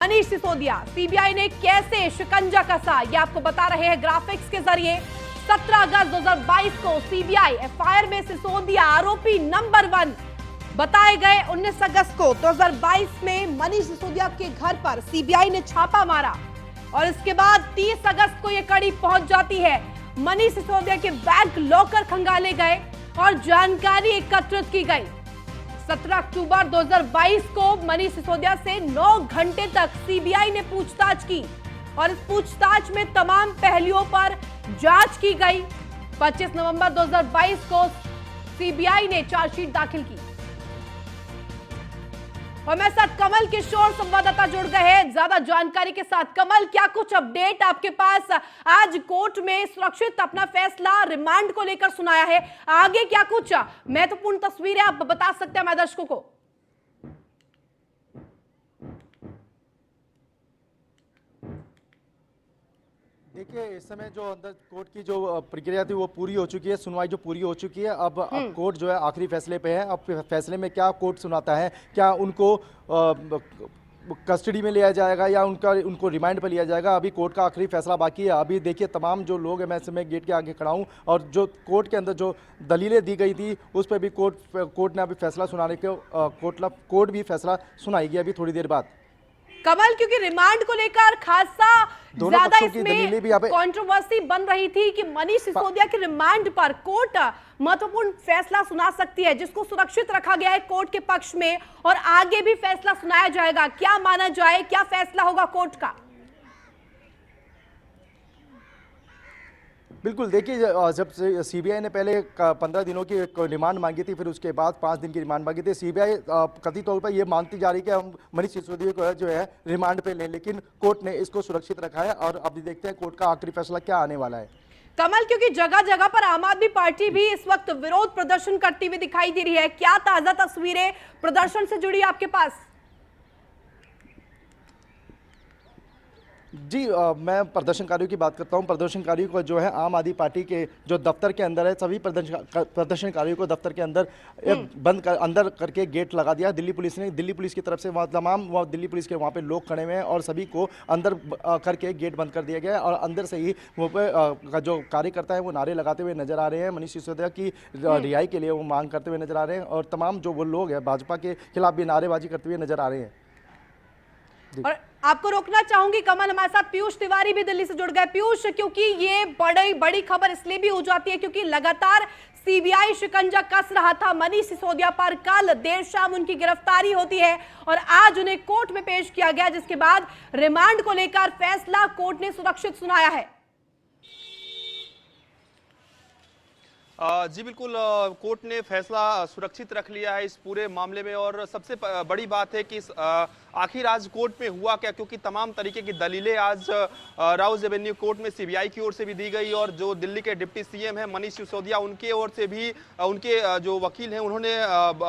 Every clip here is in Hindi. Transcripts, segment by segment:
मनीष सिसोदिया, सीबीआई ने कैसे शिकंजा कसा, ये आपको बता रहे हैं ग्राफिक्स के जरिए। 17 अगस्त 2022 को सीबीआई एफआईआर में सिसोदिया आरोपी नंबर 1 बताए गए। 19 अगस्त को 2022 में मनीष सिसोदिया के घर पर सीबीआई ने छापा मारा और इसके बाद 30 अगस्त को यह कड़ी पहुंच जाती है। मनीष सिसोदिया के बैंक लॉकर खंगाले गए और जानकारी एकत्रित की गई। 17 अक्टूबर 2022 को मनीष सिसोदिया से 9 घंटे तक सीबीआई ने पूछताछ की और इस पूछताछ में तमाम पहलुओं पर जांच की गई। 25 नवंबर 2022 को सीबीआई ने चार्जशीट दाखिल की। और मेरे साथ कमल किशोर संवाददाता जुड़ गए हैं ज्यादा जानकारी के साथ। कमल, क्या कुछ अपडेट आपके पास? आज कोर्ट में सुरक्षित अपना फैसला रिमांड को लेकर सुनाया है, आगे क्या कुछ महत्वपूर्ण तस्वीरें आप बता सकते हैं हमारे दर्शकों को? देखिए, इस समय जो अंदर कोर्ट की जो प्रक्रिया थी वो पूरी हो चुकी है, सुनवाई जो पूरी हो चुकी है। अब कोर्ट जो है आखिरी फैसले पे है। अब फैसले में क्या कोर्ट सुनाता है, क्या उनको कस्टडी में लिया जाएगा या उनको रिमांड पर लिया जाएगा, अभी कोर्ट का आखिरी फैसला बाकी है। अभी देखिए, तमाम जो लोग हैं, मैं समय गेट के आगे खड़ा हूँ और जो कोर्ट के अंदर जो दलीलें दी गई थी उस पर भी कोर्ट ने अभी फैसला सुनाने के कोर्ट भी फैसला सुनाएगी अभी थोड़ी देर बाद। कमल, क्योंकि रिमांड को लेकर खासा ज्यादा इसमें कंट्रोवर्सी बन रही थी कि मनीष सिसोदिया के रिमांड पर कोर्ट महत्वपूर्ण फैसला सुना सकती है, जिसको सुरक्षित रखा गया है कोर्ट के पक्ष में और आगे भी फैसला सुनाया जाएगा। क्या माना जाए, क्या फैसला होगा कोर्ट का? बिल्कुल, देखिए, जब सीबीआई ने पहले 15 दिनों की रिमांड मांगी थी, फिर उसके बाद 5 दिन की रिमांड मांगी थी। सीबीआई कथित तौर पर यह मानती जा रही है कि हम मनीष सिसोदिया को जो है रिमांड पे लें, लेकिन कोर्ट ने इसको सुरक्षित रखा है और अभी देखते हैं कोर्ट का आखिरी फैसला क्या आने वाला है। कमल, क्योंकि जगह जगह पर आम आदमी पार्टी भी इस वक्त विरोध प्रदर्शन करती हुई दिखाई दे रही है, क्या ताजा तस्वीरें प्रदर्शन से जुड़ी आपके पास? जी, मैं प्रदर्शनकारियों की बात करता हूं। प्रदर्शनकारियों को जो है आम आदमी पार्टी के जो दफ्तर के अंदर है, सभी प्रदर्शनकारियों को दफ्तर के अंदर अंदर करके गेट लगा दिया दिल्ली पुलिस ने। दिल्ली पुलिस की तरफ से तमाम दिल्ली पुलिस के वहाँ पे लोग खड़े हुए हैं और सभी को अंदर करके गेट बंद कर दिया गया है और अंदर से ही वो पे जो कार्यकर्ता है वो नारे लगाते हुए नजर आ रहे हैं। मनीष सिसोदिया की रिहाई के लिए वो मांग करते हुए नजर आ रहे हैं और तमाम जो वो लोग हैं भाजपा के खिलाफ भी नारेबाजी करते हुए नजर आ रहे हैं। और आपको रोकना चाहूंगी कमल, हमारे साथ पीयूष तिवारी भी दिल्ली से जुड़ गए। पीयूष, क्योंकि ये बड़ी खबर इसलिए भी हो जाती है क्योंकि लगातार सीबीआई शिकंजा कस रहा था मनीष सिसोदिया पर। कल देर शाम उनकी गिरफ्तारी होती है और आज उन्हें कोर्ट में पेश किया गया, जिसके बाद रिमांड को लेकर फैसला कोर्ट ने सुरक्षित सुनाया है। जी बिल्कुल, कोर्ट ने फैसला सुरक्षित रख लिया है इस पूरे मामले में और सबसे बड़ी बात है कि आखिर आज कोर्ट में हुआ क्या, क्योंकि तमाम तरीके की दलीलें आज राउज एवेन्यू कोर्ट में सीबीआई की ओर से भी दी गई और जो दिल्ली के डिप्टी सीएम है मनीष सिसोदिया उनके ओर से भी उनके जो वकील हैं उन्होंने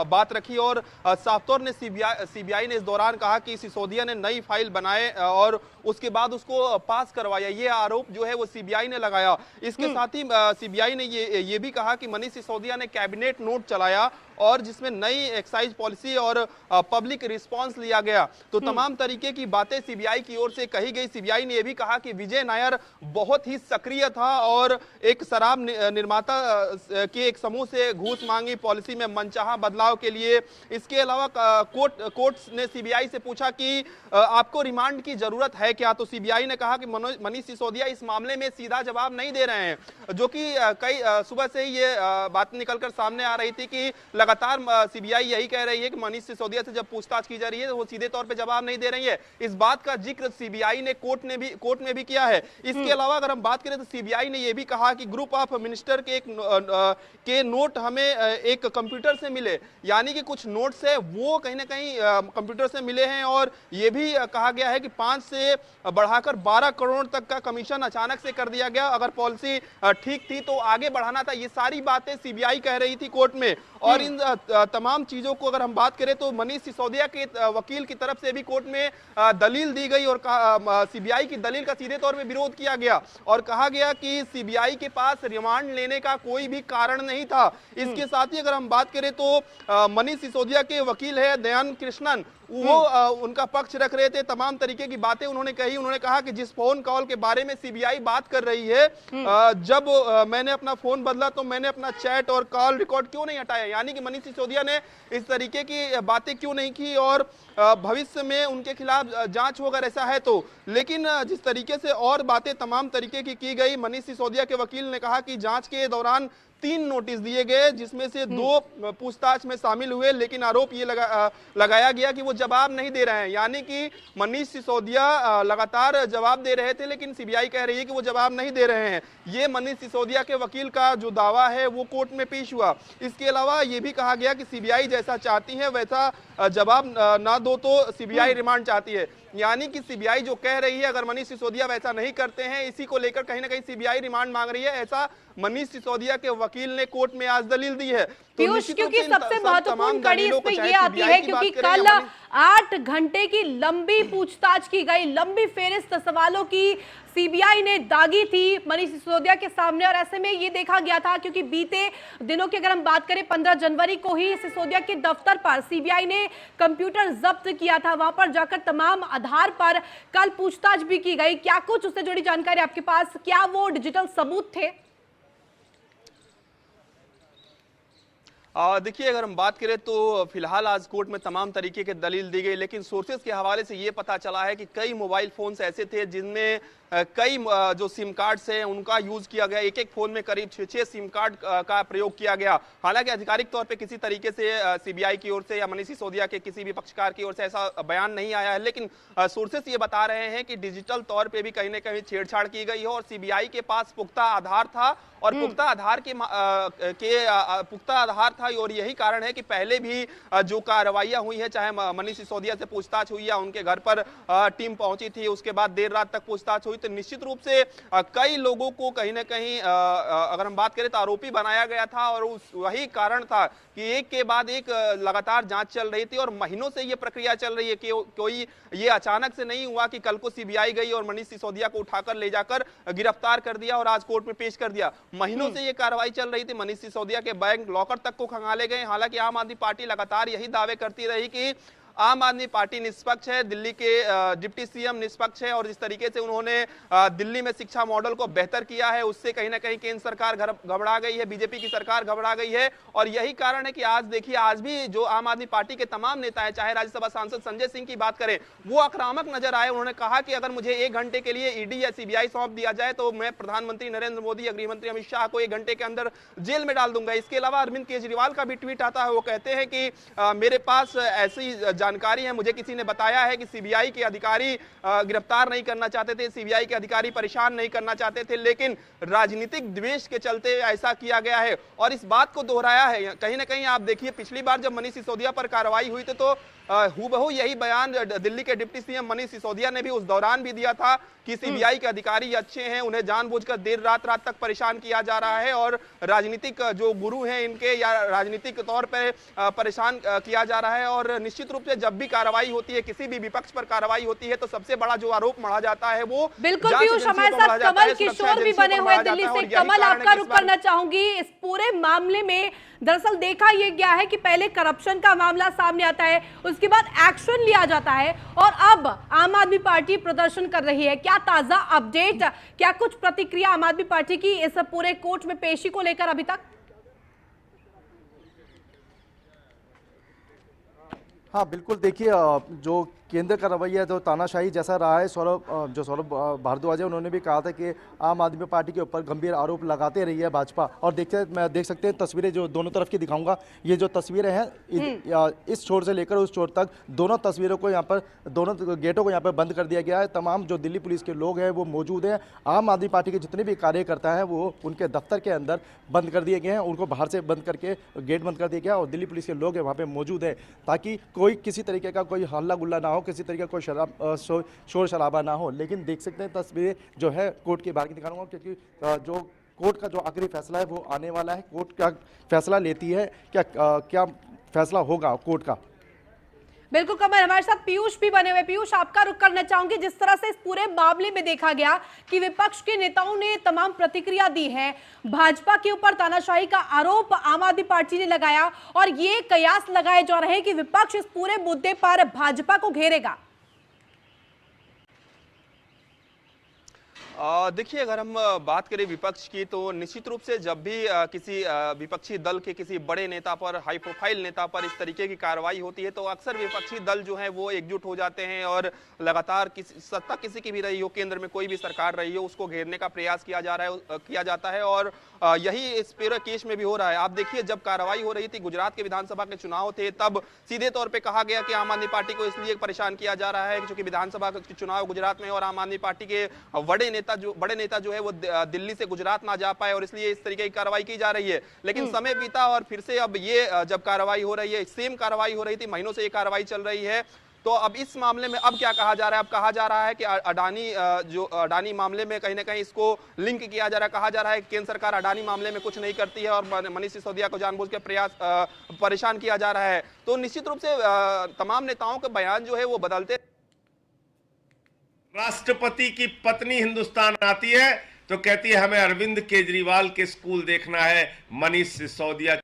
बात रखी और साफ तौर ने सीबीआई ने इस दौरान कहा कि सिसोदिया ने नई फाइल बनाए और उसके बाद उसको पास करवाया। ये आरोप जो है वो सीबीआई ने लगाया। इसके साथ ही सीबीआई ने ये भी कहा कि मनीष सिसोदिया ने कैबिनेट नोट चलाया और जिसमें नई एक्साइज पॉलिसी और पब्लिक रिस्पांस लिया गया। तो तमाम तरीके की बातें सीबीआई की ओर से कही गई। सीबीआई ने यह भी कहा कि विजय नायर बहुत ही सक्रिय था और एक शराब निर्माता के एक समूह से घूस मांगी पॉलिसी में मनचाहा बदलाव के लिए। इसके अलावा कोर्ट ने सीबीआई से पूछा कि आपको रिमांड की जरूरत है क्या, तो सीबीआई ने कहा कि मनीष सिसोदिया इस मामले में सीधा जवाब नहीं दे रहे हैं, जो कि कई सुबह से ही ये बात निकलकर सामने आ रही थी कि लगातार सीबीआई यही कह रही है कि मनीष सिसोदिया से जब पूछताछ की जा रही है तो वो सीधे तौर पे जवाब नहीं दे रही है। इस बात का जिक्र सीबीआई ने कोर्ट में भी किया है। इसके अलावा अगर हम बात करें तो सीबीआई ने यह भी कहा कि ग्रुप ऑफ मिनिस्टर के नोट हमें एक कंप्यूटर से मिले, यानी कि कुछ नोट्स है वो कहीं ना कहीं कंप्यूटर से मिले हैं और यह भी कहा गया है कि 5 से बढ़ाकर 12 करोड़ तक का कमीशन अचानक से कर दिया गया। अगर पॉलिसी ठीक थी तो आगे बढ़ाना था। ये सारी बातें सीबीआई कह रही थी कोर्ट में और इन तमाम चीजों को अगर हम बात करें तो मनीष सिसोदिया के वकील की तरफ से भी कोर्ट में दलील दी गई और सीबीआई की दलील का सीधे तौर पे विरोध किया गया और कहा गया कि सीबीआई के पास रिमांड लेने का कोई भी कारण नहीं था। इसके साथ ही अगर हम बात करें तो मनीष सिसोदिया के वकील है दयान कृष्णन, वो उनका पक्ष रख रहे थे, तमाम तरीके की बातें उन्होंने कही। उन्होंने कहा कि जिस फोन कॉल के बारे में सीबीआई बात कर रही है, जब मैंने अपना फोन बदला तो मैंने अपना चैट और कॉल रिकॉर्ड क्यों नहीं हटाया, यानी कि मनीष सिसोदिया ने इस तरीके की बातें क्यों नहीं की और भविष्य में उनके खिलाफ जांच हो अगर ऐसा है तो। लेकिन जिस तरीके से और बातें तमाम तरीके की गई, मनीष सिसोदिया के वकील ने कहा कि जांच के दौरान 3 नोटिस दिए गए, जिसमें से 2 पूछताछ में शामिल हुए, लेकिन आरोप ये लगाया गया कि वो जवाब नहीं दे रहे हैं। यानी कि मनीष सिसोदिया लगातार जवाब दे रहे थे, लेकिन सीबीआई कह रही है कि वो जवाब नहीं दे रहे हैं। ये मनीष सिसोदिया के वकील का जो दावा है वो कोर्ट में पेश हुआ। इसके अलावा ये भी कहा गया कि सीबीआई जैसा चाहती है वैसा जवाब ना दो तो सीबीआई रिमांड चाहती है। यानी कि सीबीआई जो कह रही है, अगर मनीष सिसोदिया वैसा नहीं करते हैं, इसी को लेकर कहीं ना कहीं सीबीआई रिमांड मांग रही है, ऐसा मनीष सिसोदिया के वकील ने कोर्ट में आज दलील दी है। पीयूष, क्योंकि सबसे महत्वपूर्ण कड़ी इसमें ये आती है क्योंकि कल 8 घंटे की लंबी पूछताछ की गई, लंबी फेरिस्त सवालों की सीबीआई ने दागी थी मनीष सिसोदिया के सामने। और ऐसे में ये देखा गया था क्योंकि बीते दिनों की अगर हम बात करें 15 जनवरी को ही सिसोदिया के दफ्तर पर सीबीआई ने कंप्यूटर जब्त किया था, वहां पर जाकर तमाम आधार पर कल पूछताछ भी की गई। क्या कुछ उससे जुड़ी जानकारी आपके पास, क्या वो डिजिटल सबूत थे? देखिए, अगर हम बात करें तो फिलहाल आज कोर्ट में तमाम तरीके के दलील दी गई, लेकिन सोर्सेज के हवाले से ये पता चला है कि कई मोबाइल फोन्स ऐसे थे जिनमें कई जो सिम कार्ड्स हैं उनका यूज किया गया। एक एक फोन में करीब 6 सिम कार्ड का प्रयोग किया गया। हालांकि आधिकारिक तौर पे किसी तरीके से सीबीआई की ओर से या मनीष सिसोदिया के किसी भी पक्षकार की ओर से ऐसा बयान नहीं आया है, लेकिन सोर्सेस ये बता रहे हैं कि डिजिटल तौर पे भी कहीं ना कहीं छेड़छाड़ की गई है और सीबीआई के पास पुख्ता आधार था और पुख्ता आधार था और यही कारण है कि पहले भी जो कार्रवाइयां हुई है, चाहे मनीष सिसोदिया से पूछताछ हुई या उनके घर पर टीम पहुंची थी, उसके बाद देर रात तक पूछताछ हुई, तो निश्चित रूप से कई लोगों को कहीं ना कहीं अगर हम बात करें तो आरोपी बनाया गया था और वही कारण था कि एक के बाद एक लगातार जांच चल रही थी और महीनों से ये प्रक्रिया चल रही है कि कोई ये अचानक से नहीं हुआ कि कल को सीबीआई गई और मनीष सिसोदिया को उठाकर ले जाकर गिरफ्तार कर दिया और आज कोर्ट में पेश कर दिया। महीनों से ये कार्रवाई चल रही थी। मनीष सिसोदिया के बैंक लॉकर तक को खंगाले गए। हालांकि आम आदमी पार्टी लगातार यही दावे करती रही कि आम आदमी पार्टी निष्पक्ष है, दिल्ली के डिप्टी सीएम निष्पक्ष है और जिस तरीके से उन्होंने दिल्ली में शिक्षा मॉडल को बेहतर किया है उससे कहीं ना कहीं केंद्र सरकार घबरा गई है, बीजेपी की सरकार घबरा गई है। और यही कारण है कि आज देखिए, आज भी जो आम आदमी पार्टी के तमाम नेता है, चाहे राज्यसभा सांसद संजय सिंह की बात करें, वो आक्रामक नजर आए। उन्होंने कहा कि अगर मुझे 1 घंटे के लिए ईडी या सीबीआई सौंप दिया जाए तो मैं प्रधानमंत्री नरेंद्र मोदी या गृहमंत्री अमित शाह को 1 घंटे के अंदर जेल में डाल दूंगा। इसके अलावा अरविंद केजरीवाल का भी ट्वीट आता है, वो कहते हैं कि मेरे पास ऐसी जानकारी है, मुझे किसी ने बताया है कि सीबीआई के अधिकारी गिरफ्तार नहीं करना चाहते थे, सीबीआई के अधिकारी परेशान नहीं करना चाहते थे, लेकिन राजनीतिक द्वेष के चलते ऐसा किया गया है। और इस बात को दोहराया है कहीं ना कहीं। आप देखिए, पिछली बार जब मनीष सिसोदिया पर कार्रवाई हुई थी तो हूबहू यही बयान दिल्ली के डिप्टी सीएम मनीष सिसोदिया ने भी उस दौरान भी दिया था कि सीबीआई के अधिकारी अच्छे हैं, उन्हें जानबूझकर देर रात तक परेशान किया जा रहा है और राजनीतिक जो गुरु हैं इनके या राजनीतिक तौर पर परेशान किया जा रहा है। और निश्चित रूप से जब भी कार्रवाई होती है, किसी भी विपक्ष पर कार्रवाई होती है, तो सबसे बड़ा जो आरोप मढ़ा जाता है वो बिल्कुल। पीयूष, हमारे साथ कमल किशोर भी बने हुए दिल्ली से। कमल, आपका रुख करना चाहूंगी इस पूरे मामले में। दरअसल देखा यह गया है कि पहले करप्शन का मामला सामने आता है, उसके बाद एक्शन लिया जाता है और अब आम आदमी पार्टी प्रदर्शन कर रही है। क्या ताजा अपडेट, क्या कुछ प्रतिक्रिया आम आदमी पार्टी की इस पूरे कोर्ट में पेशी को लेकर अभी तक? हाँ बिल्कुल, देखिए जो केंद्र का रवैया जो तानाशाही जैसा रहा है, सौरभ भारद्वाज है, उन्होंने भी कहा था कि आम आदमी पार्टी के ऊपर गंभीर आरोप लगाते रही है भाजपा। और देख सकते हैं तस्वीरें जो दोनों तरफ की दिखाऊंगा, ये जो तस्वीरें हैं इस छोर से लेकर उस छोर तक दोनों तस्वीरों को यहाँ पर, दोनों गेटों को यहाँ पर बंद कर दिया गया है। तमाम जो दिल्ली पुलिस के लोग हैं वो मौजूद हैं। आम आदमी पार्टी के जितने भी कार्यकर्ता हैं वो उनके दफ्तर के अंदर बंद कर दिए गए हैं, उनको बाहर से बंद करके गेट बंद कर दिया गया और दिल्ली पुलिस के लोग वहाँ पर मौजूद है ताकि कोई किसी तरीके का कोई हल्ला गुल्ला ना हो, किसी तरीके का कोई शोर शराबा ना हो। लेकिन देख सकते हैं तस्वीरें जो है कोर्ट के बाहर की दिखाऊंगा, क्योंकि जो कोर्ट का जो आखिरी फैसला है वो आने वाला है। कोर्ट क्या फैसला लेती है, क्या फैसला होगा कोर्ट का। बिल्कुल कमल, हमारे साथ पीयूष भी बने हुए। पीयूष, आपका रुख करना चाहूंगी, जिस तरह से इस पूरे मामले में देखा गया कि विपक्ष के नेताओं ने तमाम प्रतिक्रिया दी है, भाजपा के ऊपर तानाशाही का आरोप आम आदमी पार्टी ने लगाया और ये कयास लगाए जा रहे हैं कि विपक्ष इस पूरे मुद्दे पर भाजपा को घेरेगा। देखिए, अगर हम बात करें विपक्ष की, तो निश्चित रूप से जब भी किसी विपक्षी दल के किसी बड़े नेता पर, हाई प्रोफाइल नेता पर इस तरीके की कार्रवाई होती है, तो अक्सर विपक्षी दल जो है वो एकजुट हो जाते हैं और लगातार सत्ता किसी की भी रही हो, केंद्र में कोई भी सरकार रही हो, उसको घेरने का प्रयास किया जाता है और यही इस पूरे केस में भी हो रहा है। आप देखिए, जब कार्रवाई हो रही थी, गुजरात के विधानसभा के चुनाव थे, तब सीधे तौर पे कहा गया कि आम आदमी पार्टी को इसलिए परेशान किया जा रहा है क्योंकि विधानसभा के चुनाव गुजरात में और आम आदमी पार्टी के बड़े नेता जो है वो दिल्ली से गुजरात ना जा पाए और इसलिए इस तरीके की कार्रवाई की जा रही है। लेकिन समय बीता और फिर से अब ये जब कार्रवाई हो रही है, सेम कार्रवाई हो रही थी, महीनों से ये कार्रवाई चल रही है, तो अब इस मामले में अब क्या कहा जा रहा है? अब कहा जा रहा है कि अडानी मामले में कहीं ना कहीं इसको लिंक किया जा रहा है। कहा जा रहा है कि केंद्र सरकार अडानी मामले में कुछ नहीं करती है और मनीष सिसोदिया को जानबूझ के परेशान किया जा रहा है। तो निश्चित रूप से तमाम नेताओं के बयान जो है वो बदलते। राष्ट्रपति की पत्नी हिंदुस्तान आती है तो कहती है हमें अरविंद केजरीवाल के स्कूल देखना है, मनीष सिसोदिया।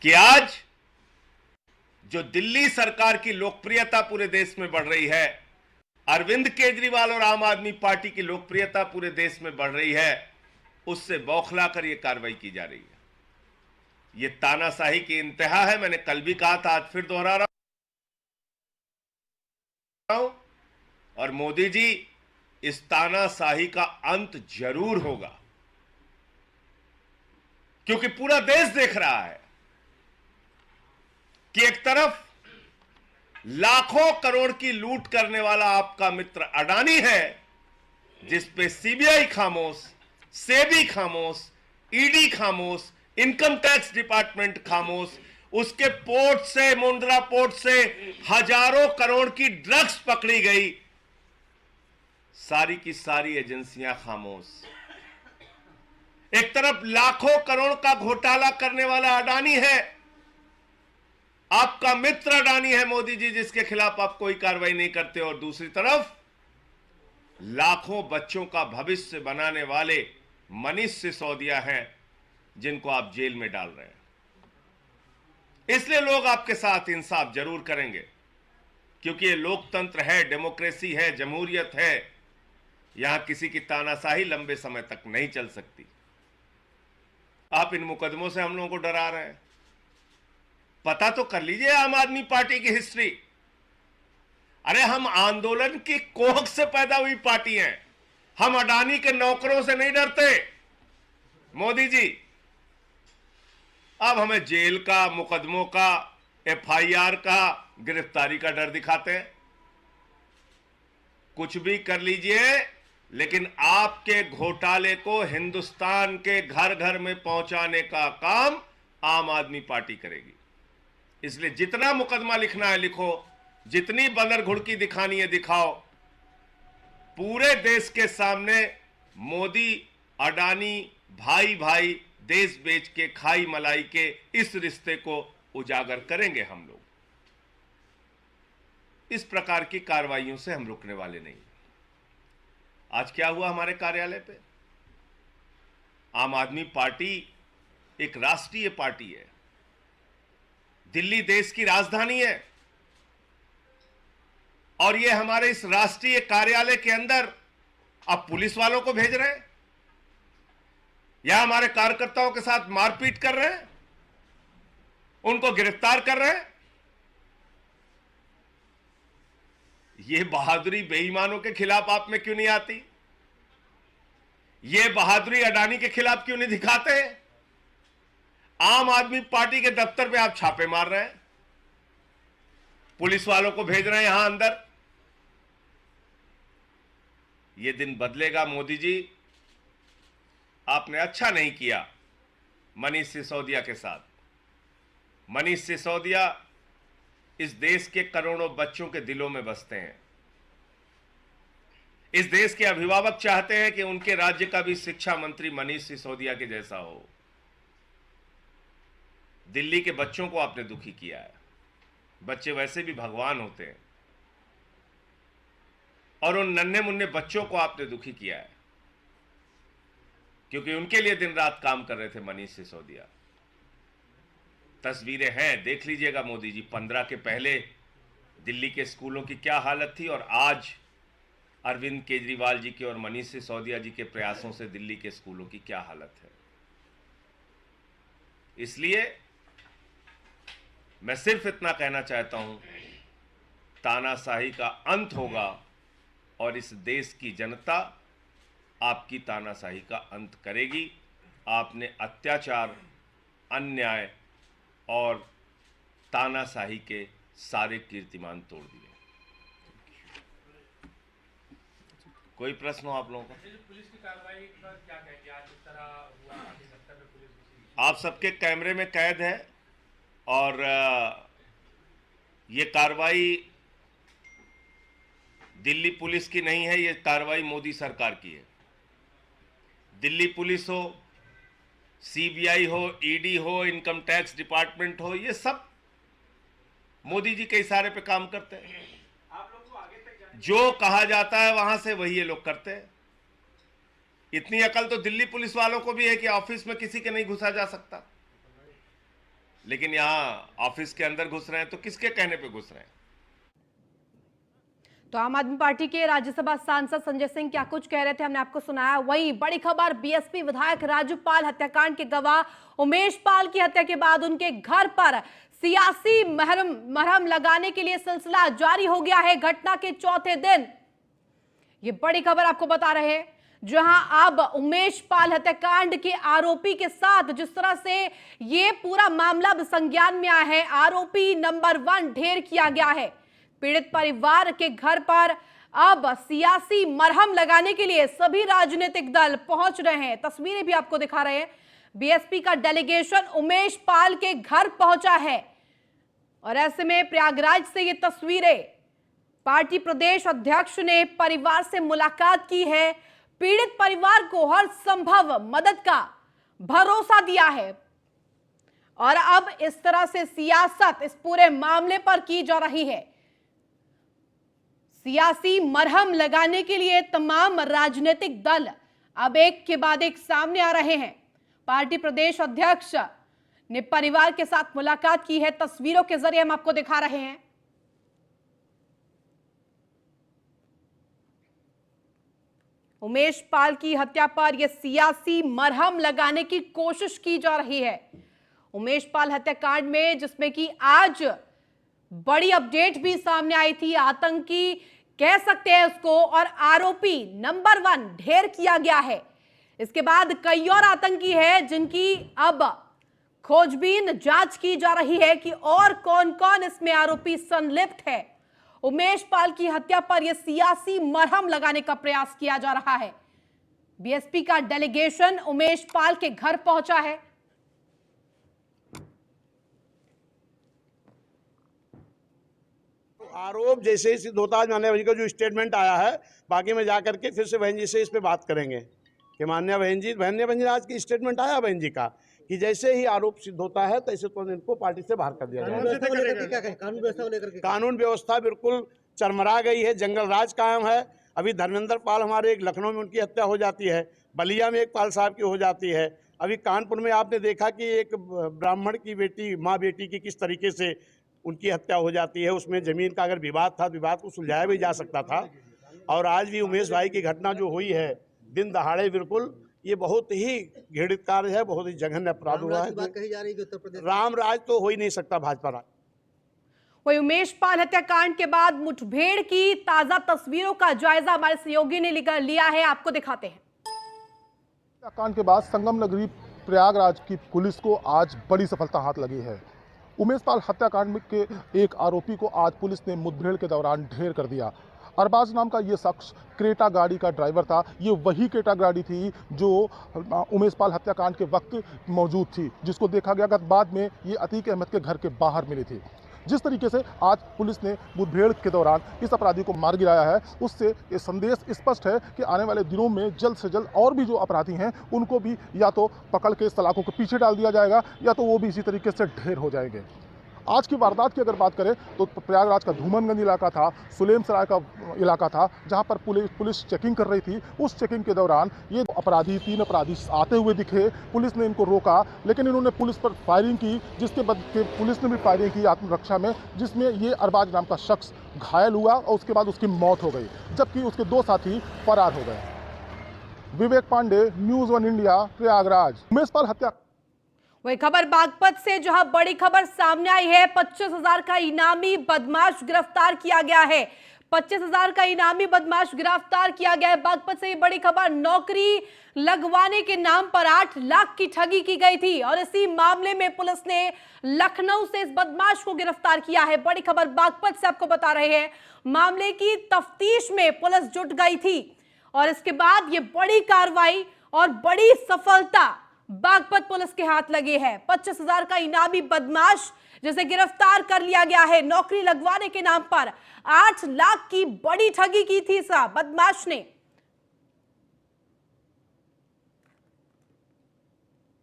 कि आज जो दिल्ली सरकार की लोकप्रियता पूरे देश में बढ़ रही है, अरविंद केजरीवाल और आम आदमी पार्टी की लोकप्रियता पूरे देश में बढ़ रही है, उससे बौखला कर यह कार्रवाई की जा रही है। यह तानाशाही की इंतहा है। मैंने कल भी कहा था, आज फिर दोहरा रहा हूं। और मोदी जी, इस तानाशाही का अंत जरूर होगा, क्योंकि पूरा देश देख रहा है कि एक तरफ लाखों करोड़ की लूट करने वाला आपका मित्र अडानी है, जिस पे सीबीआई खामोश, सेबी खामोश, ईडी खामोश, इनकम टैक्स डिपार्टमेंट खामोश, उसके पोर्ट से, मुंद्रा पोर्ट से हजारों करोड़ की ड्रग्स पकड़ी गई, सारी की सारी एजेंसियां खामोश। एक तरफ लाखों करोड़ का घोटाला करने वाला अडानी है, आपका मित्र अडानी है मोदी जी, जिसके खिलाफ आप कोई कार्रवाई नहीं करते, और दूसरी तरफ लाखों बच्चों का भविष्य बनाने वाले मनीष सिसोदिया हैं, जिनको आप जेल में डाल रहे हैं। इसलिए लोग आपके साथ इंसाफ जरूर करेंगे, क्योंकि ये लोकतंत्र है, डेमोक्रेसी है, जमहूरियत है। यहां किसी की तानाशाही लंबे समय तक नहीं चल सकती। आप इन मुकदमों से हम लोगों को डरा रहे हैं। पता तो कर लीजिए आम आदमी पार्टी की हिस्ट्री। अरे हम आंदोलन की कोख से पैदा हुई पार्टी हैं। हम अडानी के नौकरों से नहीं डरते मोदी जी। अब हमें जेल का, मुकदमों का, एफआईआर का, गिरफ्तारी का डर दिखाते हैं। कुछ भी कर लीजिए, लेकिन आपके घोटाले को हिंदुस्तान के घर घर में पहुंचाने का काम आम आदमी पार्टी करेगी। इसलिए जितना मुकदमा लिखना है लिखो, जितनी बंदर घुड़की दिखानी है दिखाओ। पूरे देश के सामने मोदी अडानी भाई भाई देश बेच के खाई मलाई के इस रिश्ते को उजागर करेंगे हम लोग। इस प्रकार की कार्रवाइयों से हम रुकने वाले नहीं। आज क्या हुआ हमारे कार्यालय पे? आम आदमी पार्टी एक राष्ट्रीय पार्टी है। दिल्ली देश की राजधानी है, और ये हमारे इस राष्ट्रीय कार्यालय के अंदर अब पुलिस वालों को भेज रहे हैं, या हमारे कार्यकर्ताओं के साथ मारपीट कर रहे हैं, उनको गिरफ्तार कर रहे हैं। ये बहादुरी बेईमानों के खिलाफ आप में क्यों नहीं आती? ये बहादुरी अडानी के खिलाफ क्यों नहीं दिखाते? आम आदमी पार्टी के दफ्तर पे आप छापे मार रहे हैं, पुलिस वालों को भेज रहे हैं यहां अंदर। ये दिन बदलेगा मोदी जी। आपने अच्छा नहीं किया मनीष सिसोदिया के साथ। मनीष सिसोदिया इस देश के करोड़ों बच्चों के दिलों में बसते हैं। इस देश के अभिभावक चाहते हैं कि उनके राज्य का भी शिक्षा मंत्री मनीष सिसोदिया के जैसा हो। दिल्ली के बच्चों को आपने दुखी किया है। बच्चे वैसे भी भगवान होते हैं और उन नन्हे मुन्ने बच्चों को आपने दुखी किया है, क्योंकि उनके लिए दिन रात काम कर रहे थे मनीष सिसोदिया। तस्वीरें हैं, देख लीजिएगा मोदी जी। 15 के पहले दिल्ली के स्कूलों की क्या हालत थी और आज अरविंद केजरीवाल जी के और मनीष सिसोदिया जी के प्रयासों से दिल्ली के स्कूलों की क्या हालत है। इसलिए मैं सिर्फ इतना कहना चाहता हूं, तानाशाही का अंत होगा और इस देश की जनता आपकी तानाशाही का अंत करेगी। आपने अत्याचार, अन्याय और तानाशाही के सारे कीर्तिमान तोड़ दिए। कोई प्रश्न हो आप लोगों का? पुलिस की कार्रवाई पर क्या कहेंगे? आज इस तरह हुआ कि 70 में पुलिस आप सबके कैमरे में कैद है और ये कार्रवाई दिल्ली पुलिस की नहीं है, ये कार्रवाई मोदी सरकार की है। दिल्ली पुलिस हो, सीबीआई हो, ईडी हो, इनकम टैक्स डिपार्टमेंट हो, ये सब मोदी जी के इशारे पे काम करते हैं। जो कहा जाता है वहां से वही ये लोग करते हैं। इतनी अकल तो दिल्ली पुलिस वालों को भी है कि ऑफिस में किसी के नहीं घुसा जा सकता, लेकिन यहां ऑफिस के अंदर घुस रहे हैं तो किसके कहने पे घुस रहे हैं? तो आम आदमी पार्टी के राज्यसभा सांसद संजय सिंह क्या कुछ कह रहे थे, हमने आपको सुनाया। वही बड़ी खबर, बीएसपी विधायक राजू पाल हत्याकांड के गवाह उमेश पाल की हत्या के बाद उनके घर पर सियासी मरहम लगाने के लिए सिलसिला जारी हो गया है। घटना के चौथे दिन ये बड़ी खबर आपको बता रहे हैं, जहां अब उमेश पाल हत्याकांड के आरोपी के साथ जिस तरह से ये पूरा मामला संज्ञान में आया है, आरोपी नंबर 1 ढेर किया गया है। पीड़ित परिवार के घर पर अब सियासी मरहम लगाने के लिए सभी राजनीतिक दल पहुंच रहे हैं। तस्वीरें भी आपको दिखा रहे हैं। बीएसपी का डेलीगेशन उमेश पाल के घर पहुंचा है और ऐसे में प्रयागराज से ये तस्वीरें, पार्टी प्रदेश अध्यक्ष ने परिवार से मुलाकात की है, पीड़ित परिवार को हर संभव मदद का भरोसा दिया है और अब इस तरह से सियासत इस पूरे मामले पर की जा रही है। सियासी मरहम लगाने के लिए तमाम राजनीतिक दल अब एक के बाद एक सामने आ रहे हैं। पार्टी प्रदेश अध्यक्ष ने परिवार के साथ मुलाकात की है, तस्वीरों के जरिए हम आपको दिखा रहे हैं। उमेश पाल की हत्या पर यह सियासी मरहम लगाने की कोशिश की जा रही है। उमेश पाल हत्याकांड में जिसमें कि आज बड़ी अपडेट भी सामने आई थी, आतंकी कह सकते हैं उसको, और आरोपी नंबर 1 ढेर किया गया है। इसके बाद कई और आतंकी है जिनकी अब खोजबीन जांच की जा रही है कि और कौन कौन इसमें आरोपी संलिप्त है। उमेश पाल की हत्या पर यह सियासी मरहम लगाने का प्रयास किया जा रहा है। बीएसपी का डेलीगेशन उमेश पाल के घर पहुंचा है। आरोप जैसे ही सिद्ध होता है, माननीय बहन जी का जो स्टेटमेंट आया है, बाकी में जाकर के फिर से बहन जी से इस पे बात करेंगे कि माननीय बहन जी आज की स्टेटमेंट आया बहन जी का कि जैसे ही आरोप सिद्ध होता है तैसे तो इनको पार्टी से बाहर कर दिया जाए। कानून व्यवस्था बिल्कुल चरमरा गई है, जंगल राज कायम है। अभी धर्मेंद्र पाल हमारे एक लखनऊ में उनकी हत्या हो जाती है, बलिया में एक पाल साहब की हो जाती है, अभी कानपुर में आपने देखा कि एक ब्राह्मण की बेटी, माँ बेटी की किस तरीके से उनकी हत्या हो जाती है। उसमें जमीन का अगर विवाद था, विवाद को सुलझाया भी जा सकता था। और आज भी उमेश भाई की घटना जो हुई है दिन दहाड़े, बिल्कुल ये बहुत ही घृणित कार्य है, बहुत ही जघन्य अपराध हुआ है। कही जा रही है कि उत्तर प्रदेश राम राज तो हो ही नहीं सकता भाजपा राज। वही उमेश पाल हत्याकांड के बाद मुठभेड़ की ताजा तस्वीरों का जायजा हमारे सहयोगी ने लिया है, आपको दिखाते हैं। हत्याकांड के बाद संगम नगरी प्रयागराज की पुलिस को आज बड़ी सफलता हाथ लगी है। उमेश पाल हत्याकांड के एक आरोपी को आज पुलिस ने मुठभेड़ के दौरान ढेर कर दिया। अरबाज नाम का ये शख्स क्रेटा गाड़ी का ड्राइवर था। ये वही क्रेटा गाड़ी थी जो उमेश पाल हत्याकांड के वक्त मौजूद थी, जिसको देखा गया कि बाद में ये अतीक अहमद के घर के बाहर मिली थी। जिस तरीके से आज पुलिस ने मुठभेड़ के दौरान इस अपराधी को मार गिराया है, उससे ये संदेश स्पष्ट है कि आने वाले दिनों में जल्द से जल्द और भी जो अपराधी हैं उनको भी या तो पकड़ के सलाखों के पीछे डाल दिया जाएगा या तो वो भी इसी तरीके से ढेर हो जाएंगे। आज की वारदात की अगर बात करें तो प्रयागराज का धूमनगंज इलाका था, सुलेम सराय का इलाका था, जहां पर पुलिस चेकिंग कर रही थी। उस चेकिंग के दौरान ये तीन अपराधी आते हुए दिखे। पुलिस ने इनको रोका, लेकिन इन्होंने पुलिस पर फायरिंग की, जिसके बाद पुलिस ने भी फायरिंग की आत्मरक्षा में, जिसमें ये अरबाज नाम का शख्स घायल हुआ और उसके बाद उसकी मौत हो गई, जबकि उसके 2 साथी फरार हो गए। विवेक पांडे, न्यूज़ 1 इंडिया, प्रयागराज। उमेश पाल हत्या। वही खबर बागपत से, जहां बड़ी खबर सामने आई है। 25,000 का इनामी बदमाश गिरफ्तार किया गया है। 25,000 का इनामी बदमाश गिरफ्तार किया गया है। बागपत से ये बड़ी खबर, नौकरी लगवाने के नाम पर 8 लाख की ठगी की गई थी और इसी मामले में पुलिस ने लखनऊ से इस बदमाश को गिरफ्तार किया है। बड़ी खबर बागपत से आपको बता रहे हैं। मामले की तफ्तीश में पुलिस जुट गई थी और इसके बाद ये बड़ी कार्रवाई और बड़ी सफलता बागपत पुलिस के हाथ लगी है। 25,000 का इनामी बदमाश जिसे गिरफ्तार कर लिया गया है। नौकरी लगवाने के नाम पर 8 लाख की बड़ी ठगी की थी इस बदमाश ने।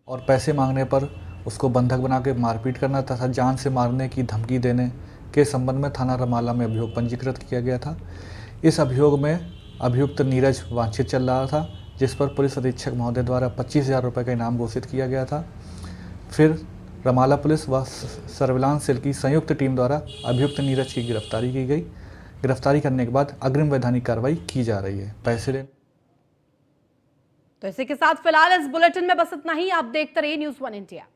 और पैसे मांगने पर उसको बंधक बना के मारपीट करना तथा जान से मारने की धमकी देने के संबंध में थाना रमाला में अभियोग पंजीकृत किया गया था। इस अभियोग में अभियुक्त नीरज वांछित चल रहा था, जिस पर पुलिस अधीक्षक महोदय द्वारा 25,000 रुपये का इनाम घोषित किया गया था। फिर रमाला पुलिस व सर्विलांस सेल की संयुक्त टीम द्वारा अभियुक्त नीरज की गिरफ्तारी की गई। गिरफ्तारी करने के बाद अग्रिम वैधानिक कार्रवाई की जा रही है। पैसे लेने। तो इसी के साथ फिलहाल इस बुलेटिन में बस इतना ही। आप देखते रहिए न्यूज़ 1 इंडिया।